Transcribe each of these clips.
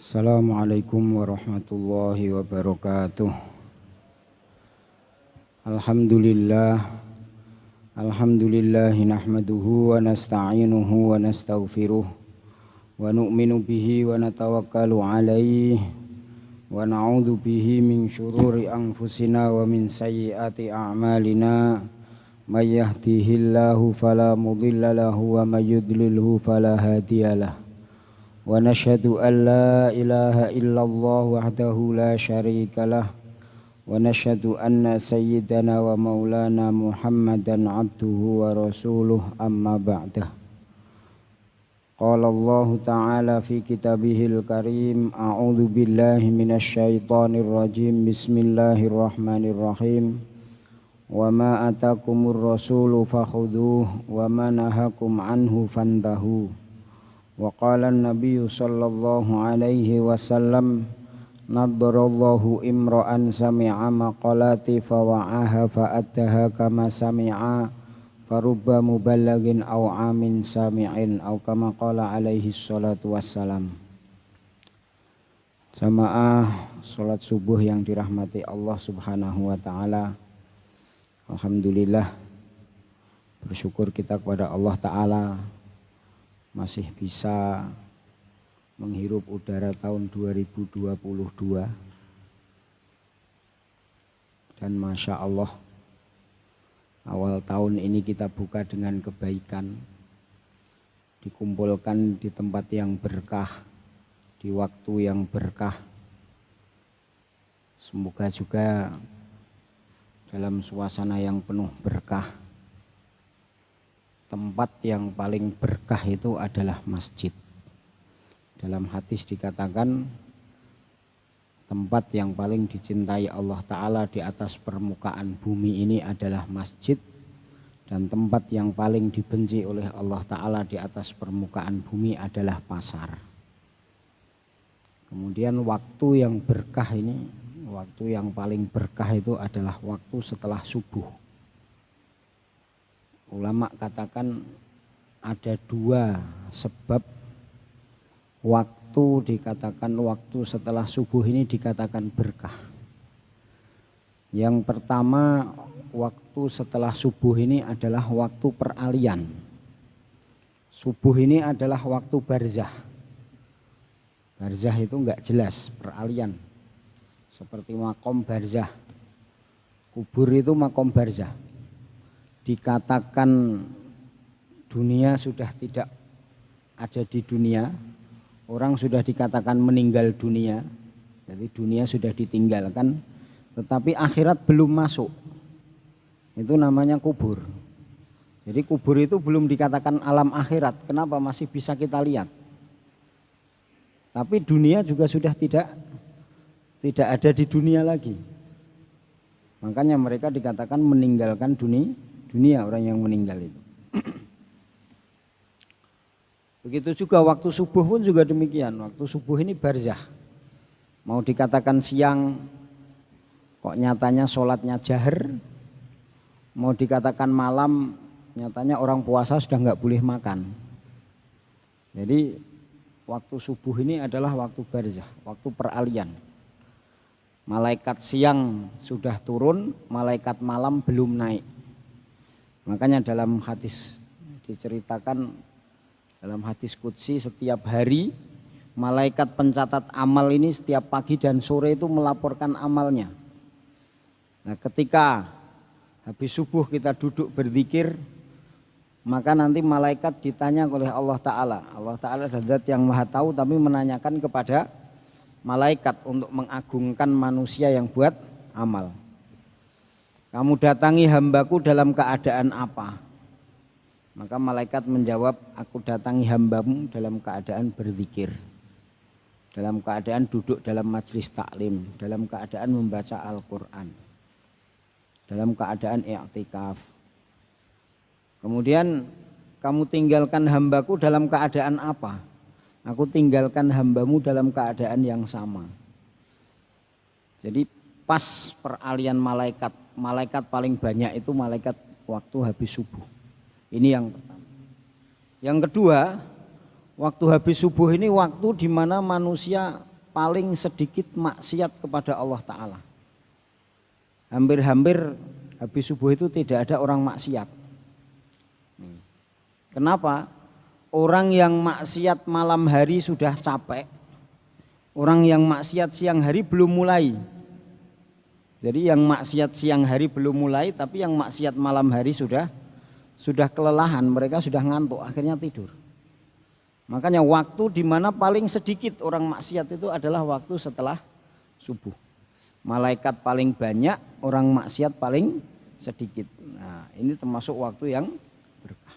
Assalamualaikum warahmatullahi wabarakatuh. Alhamdulillahi nahmaduhu wa nasta'inuhu wa nastaghfiruh wa nu'minu bihi wa natawakkalu alaihi wa na'udzu bihi min syururi anfusina wa min sayyiati a'malina. May yahdihillahu fala mudilla lahu wa may yudlilhu fala hadiyalah. Wa nashhadu an la ilaha illallah wahdahu la syarika lah wa nashhadu anna sayyidana wa maulana Muhammadan abduhu wa rasuluh amma ba'dah. Qala Allah ta'ala fi kitabihil karim, a'udzu billahi minasy syaithanir rajim, bismillahirrahmanirrahim. Wa ma atakumur rasulu fakhudhuhu wa ma nahakum anhu fantahu. Wa qala an-nabiyyu sallallahu alaihi wasallam, naddarallahu imra'an sami'a maqalati fawa'aha fa'addaha kama sami'a farubba muballagin aw amin sami'in aw kama qala alaihi salatu wassalam. Jamaah salat subuh yang dirahmati Allah subhanahu wa ta'ala, alhamdulillah, bersyukur kita kepada Allah ta'ala masih bisa menghirup udara tahun 2022 dan Masya Allah awal tahun ini kita buka dengan kebaikan, dikumpulkan di tempat yang berkah, di waktu yang berkah. Semoga juga dalam suasana yang penuh berkah. Tempat yang paling berkah itu adalah masjid. Dalam hadis dikatakan tempat yang paling dicintai Allah Ta'ala di atas permukaan bumi ini adalah masjid, dan tempat yang paling dibenci oleh Allah Ta'ala di atas permukaan bumi adalah pasar. Kemudian waktu yang berkah ini, waktu yang paling berkah itu adalah waktu setelah subuh. Ulama katakan ada dua sebab waktu dikatakan waktu setelah subuh ini dikatakan berkah. Yang pertama, waktu setelah subuh ini adalah waktu peralian. Subuh ini adalah waktu barzah. Barzah itu enggak jelas, peralian. Seperti makom barzah. Kubur itu makom barzah. Dikatakan dunia sudah tidak ada di dunia, orang sudah dikatakan meninggal dunia, jadi dunia sudah ditinggalkan, tetapi akhirat belum masuk, itu namanya kubur. Jadi kubur itu belum dikatakan alam akhirat, kenapa masih bisa kita lihat, tapi dunia juga sudah tidak ada di dunia lagi, makanya mereka dikatakan meninggalkan dunia orang yang meninggal itu. Begitu juga waktu subuh pun juga demikian. Waktu subuh ini barzah. Mau dikatakan siang, kok nyatanya sholatnya jahar. Mau dikatakan malam, nyatanya orang puasa sudah nggak boleh makan. Jadi waktu subuh ini adalah waktu barzah, waktu peralian. Malaikat siang sudah turun, malaikat malam belum naik. Makanya dalam hadis diceritakan, dalam hadis qudsi, setiap hari malaikat pencatat amal ini setiap pagi dan sore itu melaporkan amalnya. Nah, ketika habis subuh kita duduk berzikir, maka nanti malaikat ditanya oleh Allah Ta'ala. Allah Ta'ala adalah zat yang maha tahu, tapi menanyakan kepada malaikat untuk mengagungkan manusia yang buat amal. Kamu datangi hambaku dalam keadaan apa? Maka malaikat menjawab, aku datangi hambamu dalam keadaan berzikir, dalam keadaan duduk dalam majlis taklim, dalam keadaan membaca Al-Quran, dalam keadaan i'tikaf. Kemudian kamu tinggalkan hambaku dalam keadaan apa? Aku tinggalkan hambamu dalam keadaan yang sama. Jadi pas peralian malaikat paling banyak itu malaikat waktu habis subuh. Ini yang pertama. Yang kedua, waktu habis subuh ini waktu di mana manusia paling sedikit maksiat kepada Allah Ta'ala. Hampir-hampir habis subuh itu tidak ada orang maksiat. Kenapa? Orang yang maksiat malam hari sudah capek, orang yang maksiat siang hari belum mulai. Jadi yang maksiat siang hari belum mulai, tapi yang maksiat malam hari sudah kelelahan, mereka sudah ngantuk, akhirnya tidur. Makanya waktu di mana paling sedikit orang maksiat itu adalah waktu setelah subuh. Malaikat paling banyak, orang maksiat paling sedikit. Nah, ini termasuk waktu yang berkah.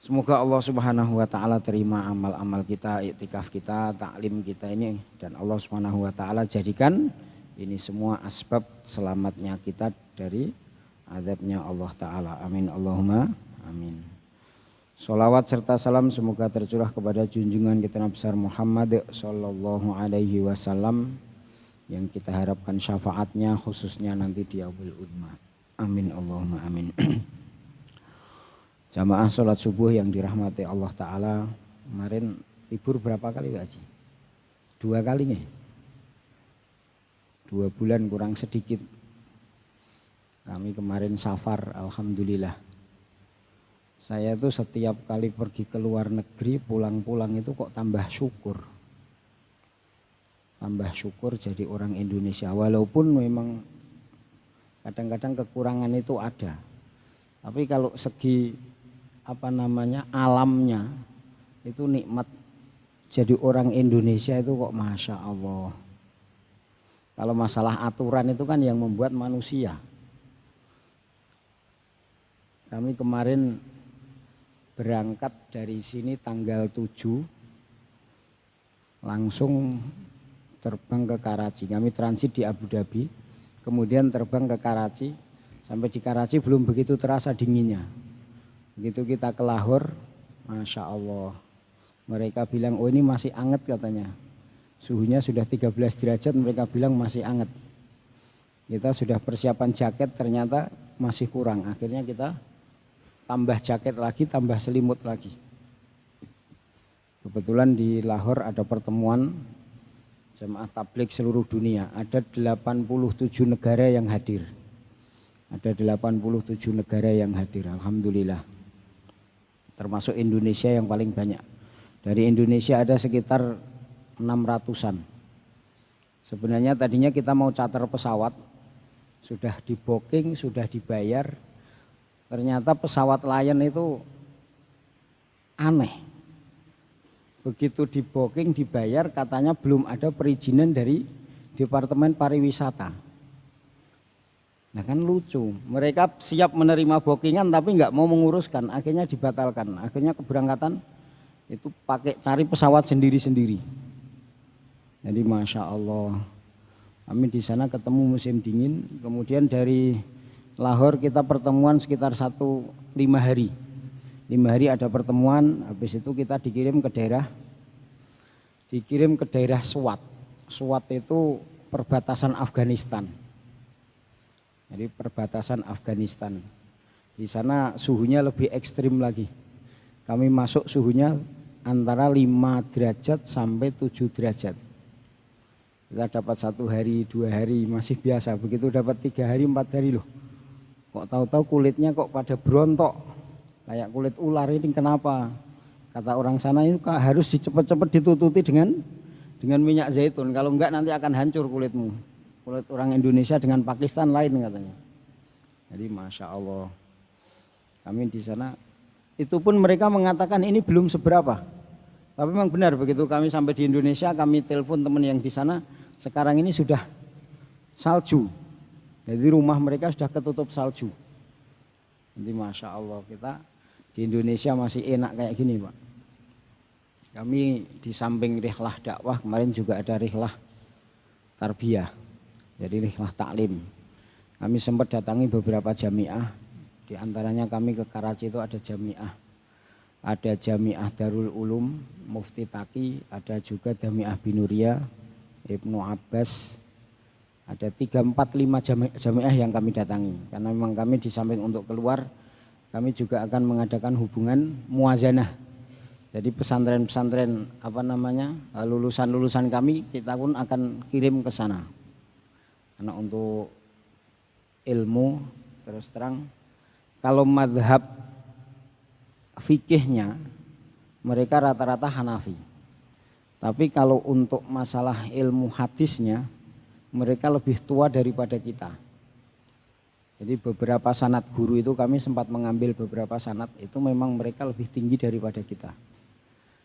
Semoga Allah Subhanahu wa taala terima amal-amal kita, iktikaf kita, taklim kita ini, dan Allah Subhanahu wa taala jadikan ini semua asbab selamatnya kita dari azabnya Allah taala. Amin Allahumma amin. Sholawat serta salam semoga tercurah kepada junjungan kita Nabi besar Muhammad sallallahu alaihi wasallam yang kita harapkan syafaatnya khususnya nanti di yaumul udma. Amin Allahumma amin. Jamaah sholat subuh yang dirahmati Allah Ta'ala, kemarin libur berapa kali Pak Haji? 2 kali nih. 2 bulan kurang sedikit. Kami kemarin safar, alhamdulillah. Saya tuh setiap kali pergi ke luar negeri, pulang-pulang itu kok tambah syukur. Tambah syukur jadi orang Indonesia, walaupun memang kadang-kadang kekurangan itu ada. Tapi kalau segi alamnya itu nikmat jadi orang Indonesia itu kok Masya Allah. Kalau masalah aturan itu kan yang membuat manusia. Kami kemarin berangkat dari sini tanggal 7 langsung terbang ke Karachi. Kami transit di Abu Dhabi, kemudian terbang ke Karachi. Sampai di Karachi belum begitu terasa dinginnya. Begitu kita ke Lahore, Masya Allah, mereka bilang oh ini masih anget katanya. Suhunya sudah 13 derajat, mereka bilang masih anget. Kita sudah persiapan jaket, ternyata masih kurang. Akhirnya kita tambah jaket lagi, tambah selimut lagi. Kebetulan di Lahore ada pertemuan jamaah tabligh seluruh dunia. Ada 87 negara yang hadir. Ada 87 negara yang hadir, alhamdulillah. Termasuk Indonesia yang paling banyak. Dari Indonesia ada sekitar 600-an. Sebenarnya tadinya kita mau charter pesawat, sudah di booking, sudah dibayar. Ternyata pesawat Lion itu aneh. Begitu di booking, dibayar, katanya belum ada perizinan dari Departemen Pariwisata. Nah kan lucu, mereka siap menerima bookingan tapi nggak mau menguruskan, akhirnya dibatalkan. Akhirnya keberangkatan itu pakai cari pesawat sendiri-sendiri. Jadi Masya Allah, kami di sana ketemu musim dingin, kemudian dari Lahore kita pertemuan sekitar 5 hari. 5 hari ada pertemuan, habis itu kita dikirim ke daerah Swat. Swat itu perbatasan Afghanistan. Jadi perbatasan Afghanistan. Di sana suhunya lebih ekstrim lagi. Kami masuk suhunya antara 5 derajat sampai 7 derajat. Kita dapat 1 hari, 2 hari masih biasa. Begitu dapat 3 hari, 4 hari loh. Kok tahu-tahu kulitnya kok pada berontok. Kayak kulit ular ini kenapa? Kata orang sana itu harus cepet-cepet ditututi dengan minyak zaitun. Kalau enggak nanti akan hancur kulitmu. Kulit orang Indonesia dengan Pakistan lain katanya. Jadi Masya Allah, kami di sana itu pun mereka mengatakan ini belum seberapa. Tapi memang benar, begitu kami sampai di Indonesia, kami telepon teman yang di sana, sekarang ini sudah salju. Jadi rumah mereka sudah ketutup salju. Jadi Masya Allah, kita di Indonesia masih enak kayak gini Pak. Kami di samping rihlah dakwah, kemarin juga ada rihlah tarbiyah. Jadi rihlah taklim. Kami sempat datangi beberapa jamiah. Di antaranya kami ke Karachi itu ada jamiah. Ada Jamiah Darul Ulum, Mufti Taqi, ada juga Jamiah Binuria, Ibnu Abbas. Ada 3, 4, 5 jamiah yang kami datangi. Karena memang kami di samping untuk keluar, kami juga akan mengadakan hubungan muazanah. Jadi pesantren-pesantren lulusan-lulusan kami kita pun akan kirim ke sana. Karena untuk ilmu terus terang kalau madhab fikihnya mereka rata-rata Hanafi. Tapi kalau untuk masalah ilmu hadisnya mereka lebih tua daripada kita. Jadi beberapa sanad guru itu kami sempat mengambil beberapa sanad itu memang mereka lebih tinggi daripada kita.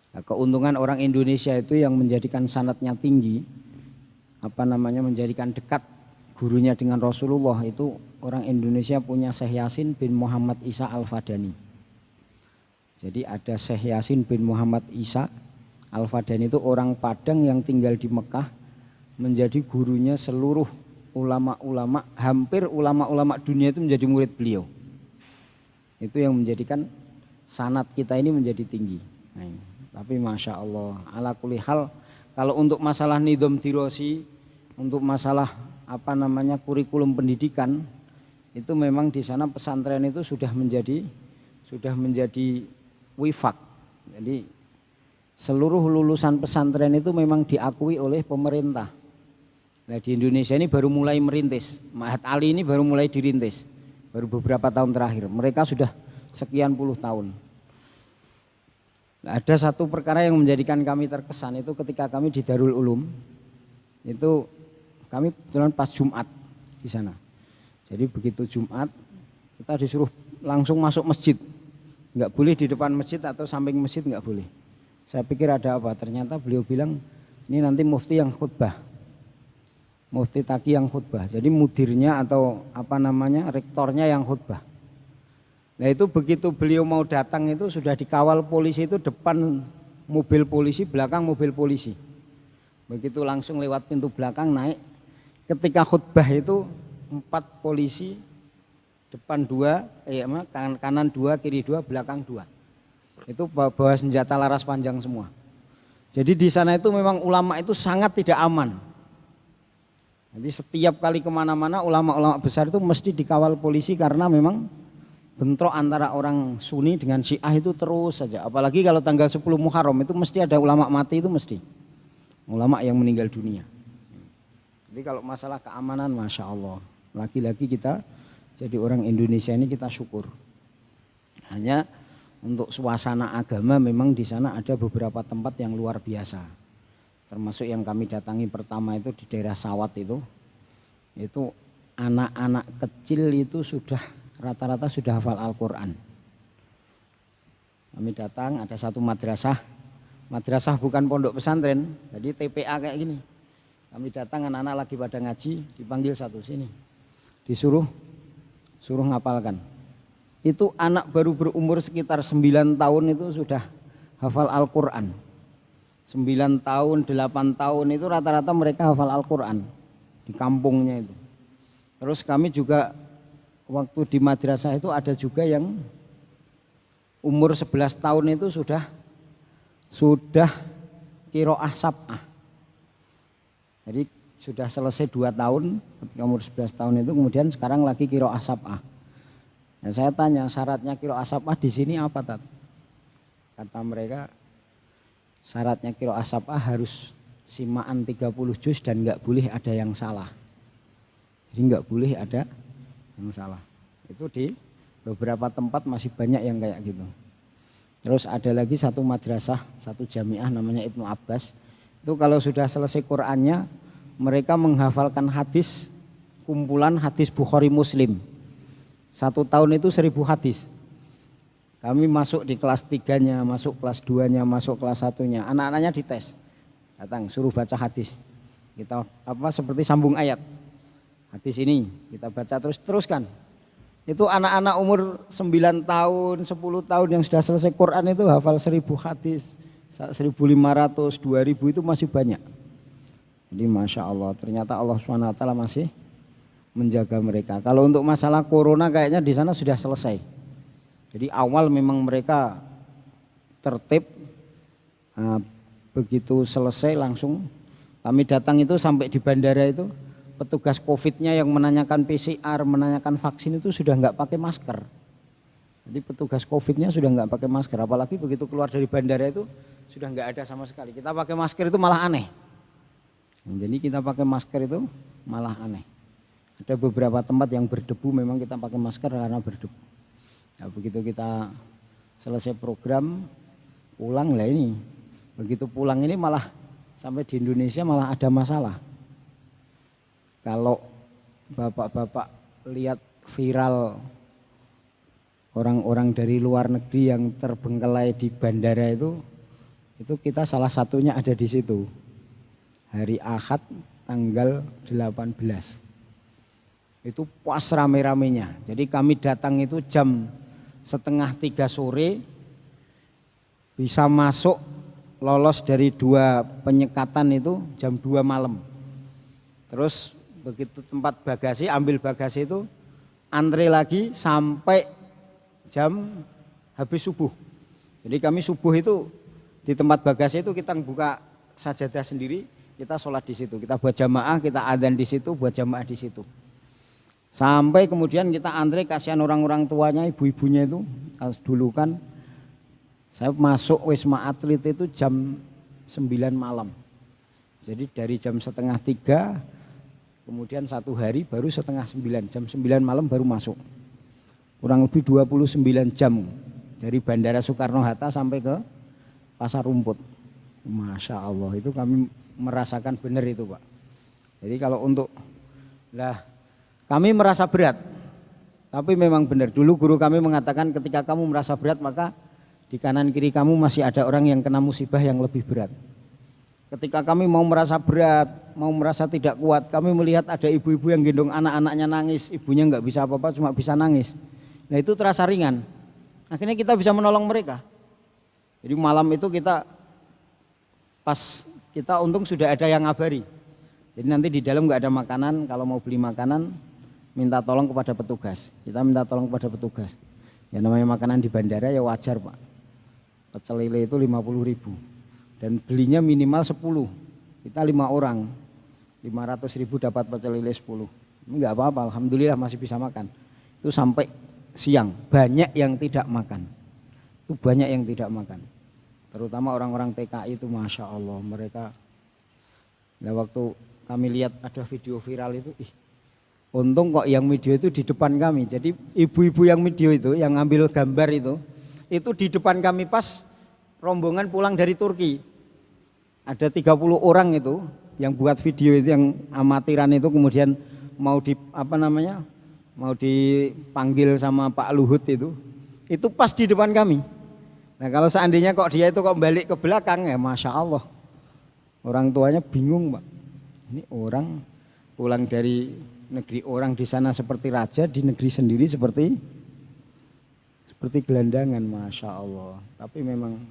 Nah, keuntungan orang Indonesia itu yang menjadikan sanadnya tinggi, menjadikan dekat gurunya dengan Rasulullah itu orang Indonesia punya Syekh Yasin bin Muhammad Isa Al-Fadani. Jadi ada Syekh Yasin bin Muhammad Isa Al-Fadani itu orang Padang yang tinggal di Mekah menjadi gurunya seluruh ulama-ulama, hampir ulama-ulama dunia itu menjadi murid beliau. Itu yang menjadikan sanad kita ini menjadi tinggi. Nah, tapi Masya Allah, ala kulli hal, kalau untuk masalah nidham dirosi, untuk masalah kurikulum pendidikan, itu memang di sana pesantren itu sudah menjadi wifak. Jadi seluruh lulusan pesantren itu memang diakui oleh pemerintah. Nah di Indonesia ini baru mulai merintis, Ma'had Ali ini baru mulai dirintis, baru beberapa tahun terakhir. Mereka sudah sekian puluh tahun. Nah, ada satu perkara yang menjadikan kami terkesan itu ketika kami di Darul Ulum, itu kami kebetulan pas Jumat di sana. Jadi begitu Jumat kita disuruh langsung masuk masjid, nggak boleh di depan masjid atau samping masjid nggak boleh. Saya pikir ada apa? Ternyata beliau bilang ini nanti mufti yang khutbah, mufti Taqi yang khutbah. Jadi mudirnya atau rektornya yang khutbah. Nah itu begitu beliau mau datang itu sudah dikawal polisi, itu depan mobil polisi, belakang mobil polisi. Begitu langsung lewat pintu belakang naik. Ketika khutbah itu 4 polisi, depan 2, kanan 2, kiri 2, belakang 2. Itu bawa senjata laras panjang semua. Jadi di sana itu memang ulama itu sangat tidak aman. Jadi setiap kali kemana-mana ulama-ulama besar itu mesti dikawal polisi karena memang bentrok antara orang Sunni dengan Syiah itu terus saja. Apalagi kalau tanggal 10 Muharram itu mesti ada ulama mati, itu mesti ulama yang meninggal dunia. Jadi kalau masalah keamanan Masya Allah, lagi-lagi kita jadi orang Indonesia ini kita syukur. Hanya untuk suasana agama memang di sana ada beberapa tempat yang luar biasa. Termasuk yang kami datangi pertama itu di daerah Sawat itu anak-anak kecil itu rata-rata sudah hafal Al-Quran. Kami datang ada satu madrasah bukan pondok pesantren, jadi TPA kayak gini. Kami datang anak-anak lagi pada ngaji, dipanggil satu sini, suruh ngapalkan. Itu anak baru berumur sekitar 9 tahun itu sudah hafal Al-Quran. 9 tahun, 8 tahun itu rata-rata mereka hafal Al-Quran di kampungnya itu. Terus kami juga waktu di madrasah itu ada juga yang umur 11 tahun itu sudah qiraah sab'ah. Jadi sudah selesai 2 tahun ketika umur 11 tahun itu, kemudian sekarang lagi qiraah sab'ah. Nah, saya tanya syaratnya qiraah sab'ah di sini apa, Tat? Kata mereka syaratnya qiraah sab'ah harus simaan 30 juz dan enggak boleh ada yang salah. Jadi enggak boleh ada yang salah. Itu di beberapa tempat masih banyak yang kayak gitu. Terus ada lagi satu madrasah, satu jamiah namanya Ibnu Abbas. Itu kalau sudah selesai Qur'annya, mereka menghafalkan hadis, kumpulan hadis Bukhari Muslim. 1 tahun itu 1000 hadis. Kami masuk di kelas 3-nya, masuk kelas 2-nya, masuk kelas 1-nya. Anak-anaknya dites. Datang suruh baca hadis. Kita seperti sambung ayat. Hadis ini kita baca teruskan. Itu anak-anak umur 9 tahun, 10 tahun yang sudah selesai Quran itu hafal 1000 hadis, 1500, 2000 itu masih banyak. Jadi Masya Allah, ternyata Allah SWT masih menjaga mereka. Kalau untuk masalah corona kayaknya di sana sudah selesai. Jadi awal memang mereka tertib, begitu selesai langsung kami datang itu sampai di bandara itu. Petugas COVID-nya yang menanyakan PCR, menanyakan vaksin itu sudah nggak pakai masker. Jadi petugas COVID-nya sudah nggak pakai masker, apalagi begitu keluar dari bandara itu sudah nggak ada sama sekali. Kita pakai masker itu malah aneh. Jadi kita pakai masker itu malah aneh. Ada beberapa tempat yang berdebu memang kita pakai masker karena berdebu. Nah, begitu kita selesai program pulang lah ini. Begitu pulang ini malah sampai di Indonesia malah ada masalah. Kalau bapak-bapak lihat viral orang-orang dari luar negeri yang terbengkelai di bandara itu kita salah satunya ada di situ. Hari Ahad tanggal 18. Itu pas rame-ramenya. Jadi kami datang itu jam 2:30 sore, bisa masuk lolos dari 2 penyekatan itu jam 2 malam. Terus begitu tempat bagasi, ambil bagasi itu antre lagi sampai jam habis subuh. Jadi kami subuh itu di tempat bagasi itu kita buka sajadah sendiri, kita sholat di situ, kita buat jamaah, kita adzan di situ, buat jamaah di situ. Sampai kemudian kita antre, kasihan orang-orang tuanya, ibu-ibunya itu. Dulu kan saya masuk Wisma Atlet itu jam 9 malam. Jadi dari jam 2:30 kemudian 1 hari baru 8:30, jam 9 malam baru masuk. Kurang lebih 29 jam dari Bandara Soekarno-Hatta sampai ke Pasar Rumput. Masya Allah, itu kami merasakan benar itu Pak. Jadi kalau untuk kami merasa berat, tapi memang benar. Dulu guru kami mengatakan ketika kamu merasa berat maka di kanan kiri kamu masih ada orang yang kena musibah yang lebih berat. Ketika kami mau merasa berat, mau merasa tidak kuat, kami melihat ada ibu-ibu yang gendong anak-anaknya nangis, ibunya nggak bisa apa-apa cuma bisa nangis. Nah itu terasa ringan. Akhirnya kita bisa menolong mereka. Jadi malam itu kita untung sudah ada yang ngabari. Jadi nanti di dalam nggak ada makanan, kalau mau beli makanan minta tolong kepada petugas. Kita minta tolong kepada petugas. Ya namanya makanan di bandara ya wajar Pak. Pecel lele itu 50.000 dan belinya minimal 10. Kita 5 orang, 500.000 dapat pecel lele 10. Ini enggak apa-apa, alhamdulillah masih bisa makan. Itu sampai siang banyak yang tidak makan. Itu banyak yang tidak makan. Terutama orang-orang TKI itu Masya Allah mereka. Nah waktu kami lihat ada video viral itu, untung kok yang video itu di depan kami. Jadi ibu-ibu yang video itu, yang ngambil gambar itu di depan kami pas rombongan pulang dari Turki. Ada 30 orang itu yang buat video itu, yang amatiran itu kemudian mau mau dipanggil sama Pak Luhut itu pas di depan kami. Nah kalau seandainya kok dia itu kok balik ke belakang ya Masya Allah. Orang tuanya bingung Pak. Ini orang pulang dari negeri orang di sana seperti raja, di negeri sendiri seperti gelandangan, Masya Allah. Tapi memang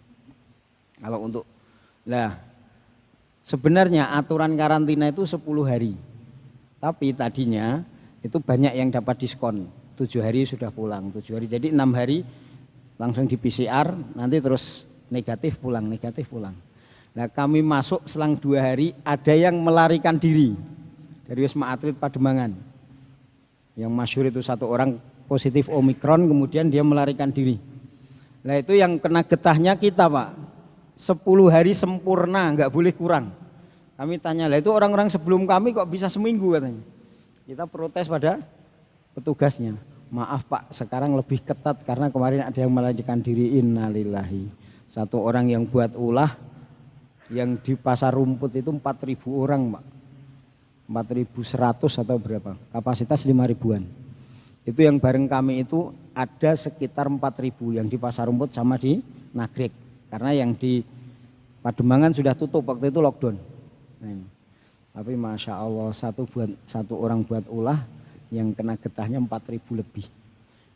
kalau untuk sebenarnya aturan karantina itu 10 hari. Tapi tadinya itu banyak yang dapat diskon, 7 hari sudah pulang, 7 hari. Jadi 6 hari langsung di PCR, nanti terus negatif pulang. Nah kami masuk selang 2 hari, ada yang melarikan diri dari Wisma Atlet Pademangan. Yang masyhur itu 1 orang positif Omikron, kemudian dia melarikan diri. Nah itu yang kena getahnya kita Pak, 10 hari sempurna, nggak boleh kurang. Kami tanya, lah itu orang-orang sebelum kami kok bisa seminggu katanya. Kita protes pada petugasnya. Maaf Pak, sekarang lebih ketat karena kemarin ada yang melarikan diri, innalillahi. 1 orang yang buat ulah, yang di Pasar Rumput itu 4.000 orang Pak. 4.100 atau berapa, kapasitas 5.000-an. Itu yang bareng kami itu ada sekitar 4.000 yang di Pasar Rumput sama di Nagrek. Karena yang di Pademangan sudah tutup waktu itu lockdown. Nah, tapi Masya Allah 1 orang buat ulah yang kena getahnya 4.000 lebih.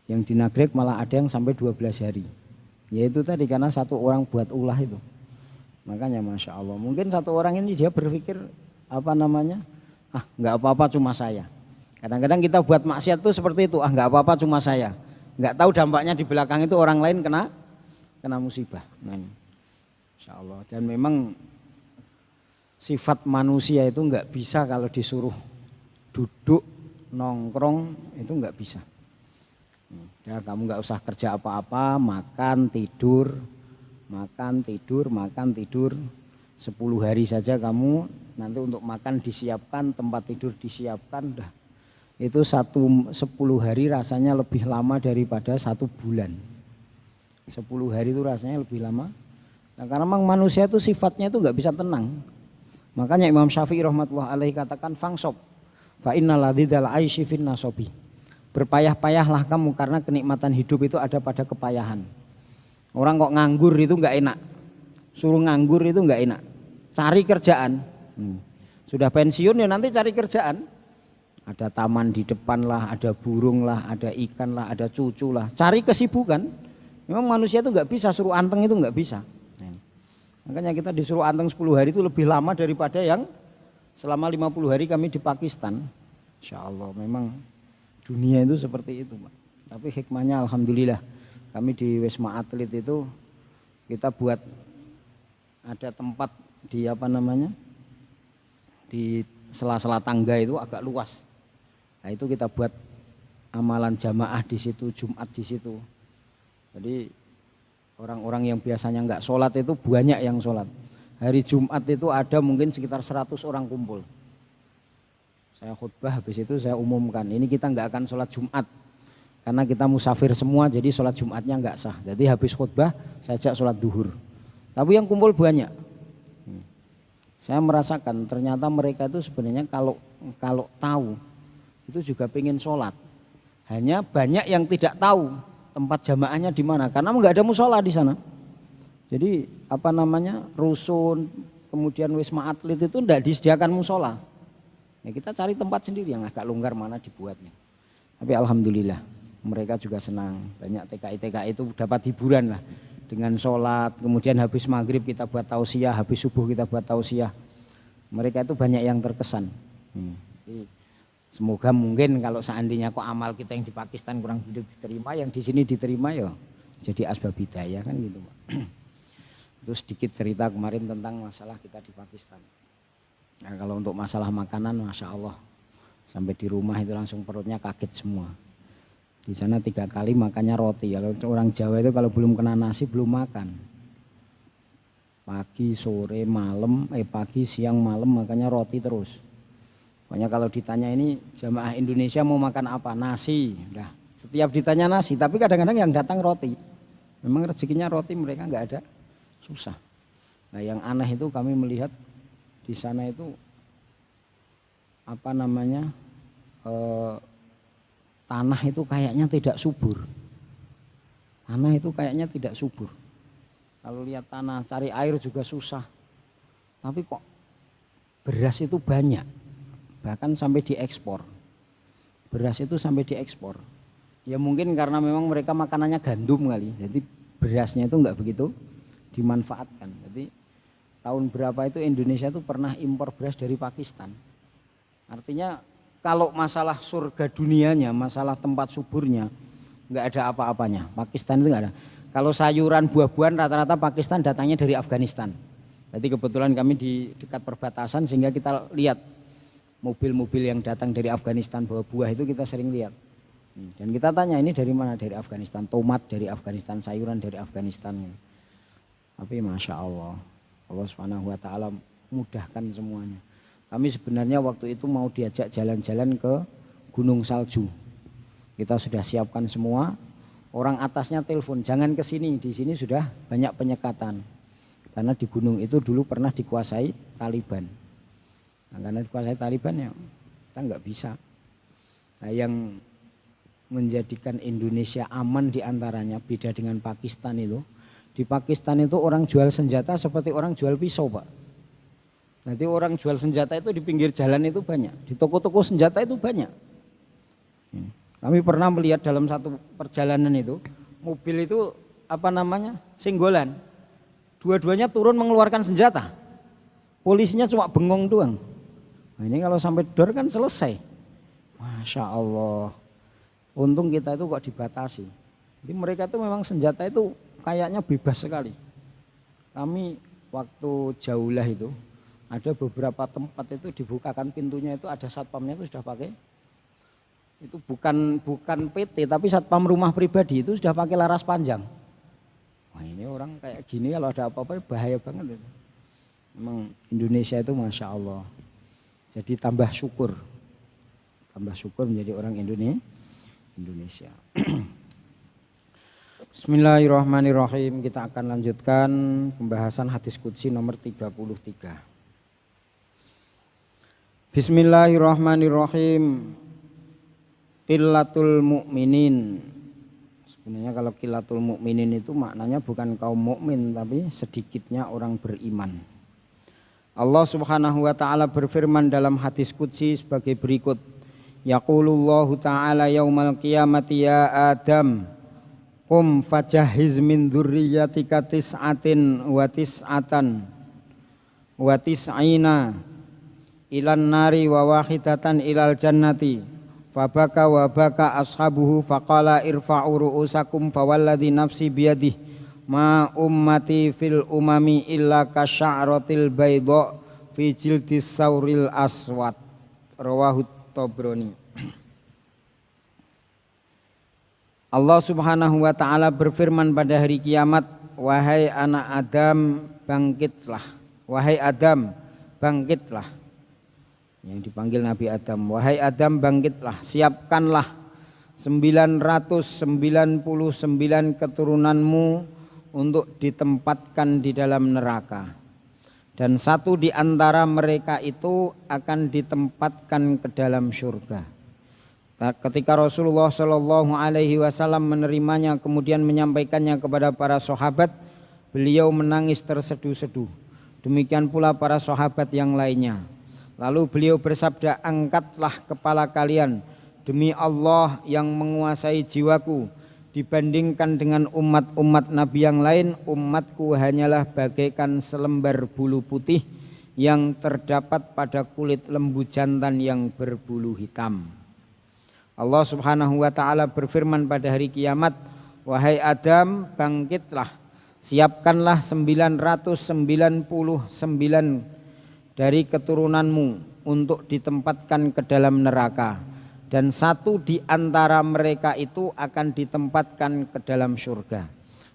Yang di Nagrek malah ada yang sampai 12 hari. Yaitu tadi karena 1 orang buat ulah itu. Makanya Masya Allah mungkin 1 orang ini dia berpikir nggak apa-apa cuma saya. Kadang-kadang kita buat maksiat tuh seperti itu, nggak apa-apa cuma saya. Nggak tahu dampaknya di belakang itu orang lain kena musibah. Nah, Insya Allah. Dan memang sifat manusia itu nggak bisa kalau disuruh duduk nongkrong itu nggak bisa. Ya, kamu nggak usah kerja apa-apa, makan, tidur, makan, tidur, makan, tidur. 10 hari saja kamu nanti untuk makan disiapkan, tempat tidur disiapkan, dah. Itu 10 hari rasanya lebih lama daripada 1 bulan. 10 hari itu rasanya lebih lama. Nah, karena memang manusia itu sifatnya itu nggak bisa tenang. Makanya Imam Syafi'i rahmatullah alaihi katakan fangsob fa innal ladzidal aisy fin nasobi. Berpayah-payahlah kamu karena kenikmatan hidup itu ada pada kepayahan. Orang kok nganggur itu nggak enak. Suruh nganggur itu nggak enak. Cari kerjaan. Sudah pensiun ya nanti cari kerjaan. Ada taman di depan lah, ada burung lah, ada ikan lah, ada cucu lah. Cari kesibukan. Memang manusia itu nggak bisa suruh anteng itu nggak bisa. Makanya kita disuruh anteng 10 hari itu lebih lama daripada yang selama 50 hari kami di Pakistan. Insya Allah memang dunia itu seperti itu, Pak. Tapi hikmahnya alhamdulillah kami di Wisma Atlet itu kita buat ada tempat di di sela-sela tangga itu agak luas. Nah itu kita buat amalan jamaah di situ, Jumat di situ. Jadi orang-orang yang biasanya nggak sholat itu banyak yang sholat. Hari Jumat itu ada mungkin sekitar 100 orang kumpul. Saya khutbah habis itu saya umumkan, ini kita nggak akan sholat Jumat. Karena kita musafir semua jadi sholat Jumatnya nggak sah. Jadi habis khutbah saya ajak sholat duhur. Tapi yang kumpul banyak. Saya merasakan ternyata mereka itu sebenarnya kalau tahu itu juga pengen sholat. Hanya banyak yang tidak tahu tempat jamaahnya di mana karena nggak ada musola di sana. Jadi rusun kemudian Wisma Atlet itu tidak disediakan musola. Ya kita cari tempat sendiri yang agak longgar mana dibuatnya. Tapi alhamdulillah mereka juga senang. Banyak TKI itu dapat hiburan lah dengan sholat. Kemudian habis maghrib kita buat tausiah, habis subuh kita buat tausiah. Mereka itu banyak yang terkesan. Jadi, semoga mungkin kalau seandainya kok amal kita yang di Pakistan kurang diterima, yang di sini diterima ya jadi asbab hidayah kan gitu, Pak. Itu sedikit cerita kemarin tentang masalah kita di Pakistan. Nah, kalau untuk masalah makanan, masya Allah, sampai di rumah itu langsung perutnya kaget semua. Di sana 3 kali makannya roti. Kalau orang Jawa itu kalau belum kena nasi belum makan. Pagi, sore, malam, pagi, siang, malam makannya roti terus. Pokoknya kalau ditanya ini jamaah Indonesia mau makan apa? Nasi. Udah. Setiap ditanya nasi, tapi kadang-kadang yang datang roti. Memang rezekinya roti mereka nggak ada, susah. Nah yang aneh itu kami melihat di sana itu tanah itu kayaknya tidak subur. Tanah itu kayaknya tidak subur. Kalau lihat tanah cari air juga susah. Tapi kok beras itu banyak. Bahkan sampai diekspor. Beras itu sampai diekspor. Ya mungkin karena memang mereka makanannya gandum kali. Jadi berasnya itu enggak begitu dimanfaatkan. Jadi tahun berapa itu Indonesia itu pernah impor beras dari Pakistan. Artinya kalau masalah surga dunianya, masalah tempat suburnya, enggak ada apa-apanya. Pakistan itu enggak ada. Kalau sayuran buah-buahan rata-rata Pakistan datangnya dari Afghanistan. Jadi kebetulan kami di dekat perbatasan sehingga kita lihat mobil-mobil yang datang dari Afghanistan bawa buah itu kita sering lihat. Dan kita tanya ini dari mana? Dari Afghanistan. Tomat dari Afghanistan, sayuran dari Afghanistan. Tapi Masya Allah, Allah Subhanahu Wa Taala mudahkan semuanya. Kami sebenarnya waktu itu mau diajak jalan-jalan ke Gunung Salju. Kita sudah siapkan semua. Orang atasnya telepon, jangan ke sini, di sini sudah banyak penyekatan. Karena di gunung itu dulu pernah dikuasai Taliban. Nah, karena dikuasai Taliban ya kita nggak bisa. Nah, yang menjadikan Indonesia aman diantaranya beda dengan Pakistan itu. Di Pakistan itu orang jual senjata seperti orang jual pisau, Pak. Nanti orang jual senjata itu di pinggir jalan itu banyak, di toko-toko senjata itu banyak. Kami pernah melihat dalam satu perjalanan itu mobil itu senggolan. Dua-duanya turun mengeluarkan senjata. Polisinya cuma bengong doang. Nah, ini kalau sampai dor kan selesai. Masya Allah. Untung kita itu kok dibatasi. Jadi mereka itu memang senjata itu kayaknya bebas sekali. Kami waktu jaulah itu ada beberapa tempat itu dibukakan pintunya itu ada satpamnya itu sudah pakai Itu bukan PT tapi satpam rumah pribadi itu sudah pakai laras panjang. Wah ini orang kayak gini kalau ada apa-apa bahaya banget itu. Memang Indonesia itu Masya Allah. Jadi tambah syukur menjadi orang Indonesia. Bismillahirrahmanirrahim. Kita akan lanjutkan pembahasan hadis qudsi nomor 33. Bismillahirrahmanirrahim. Qillatul mu'minin. Sebenarnya kalau qillatul mu'minin itu maknanya bukan kaum mukmin tapi sedikitnya orang beriman. Allah Subhanahu wa taala berfirman dalam hadis qudsi sebagai berikut. Yaqulullahu ta'ala yaumal qiyamati ya Adam qum fajahiz min dzurriyyatika tis'atin wa tis'atan wa tis'ina ilan nari wa wahidatan ilal jannati fabaka wa baka ashabuhu faqala irfa'u ru'usakum fawalladhi nafsi biyadih ma ummati fil umami illa kasya'ratil bayda fi jildis sauril aswad rawahu Tabrani. Allah Subhanahu wa taala berfirman pada hari kiamat, wahai anak Adam bangkitlah, wahai Adam bangkitlah. Yang dipanggil Nabi Adam, wahai Adam bangkitlah, siapkanlah 999 keturunanmu untuk ditempatkan di dalam neraka. Dan satu di antara mereka itu akan ditempatkan ke dalam surga. Ketika Rasulullah Shallallahu Alaihi Wasallam menerimanya kemudian menyampaikannya kepada para sahabat, beliau menangis terseduh-seduh. Demikian pula para sahabat yang lainnya. Lalu beliau bersabda, angkatlah kepala kalian demi Allah yang menguasai jiwaku. Dibandingkan dengan umat-umat Nabi yang lain, umatku hanyalah bagaikan selembar bulu putih yang terdapat pada kulit lembu jantan yang berbulu hitam. Allah Subhanahu wa taala berfirman pada hari kiamat, wahai Adam bangkitlah, siapkanlah 999 dari keturunanmu untuk ditempatkan ke dalam neraka. Dan satu di antara mereka itu akan ditempatkan ke dalam surga.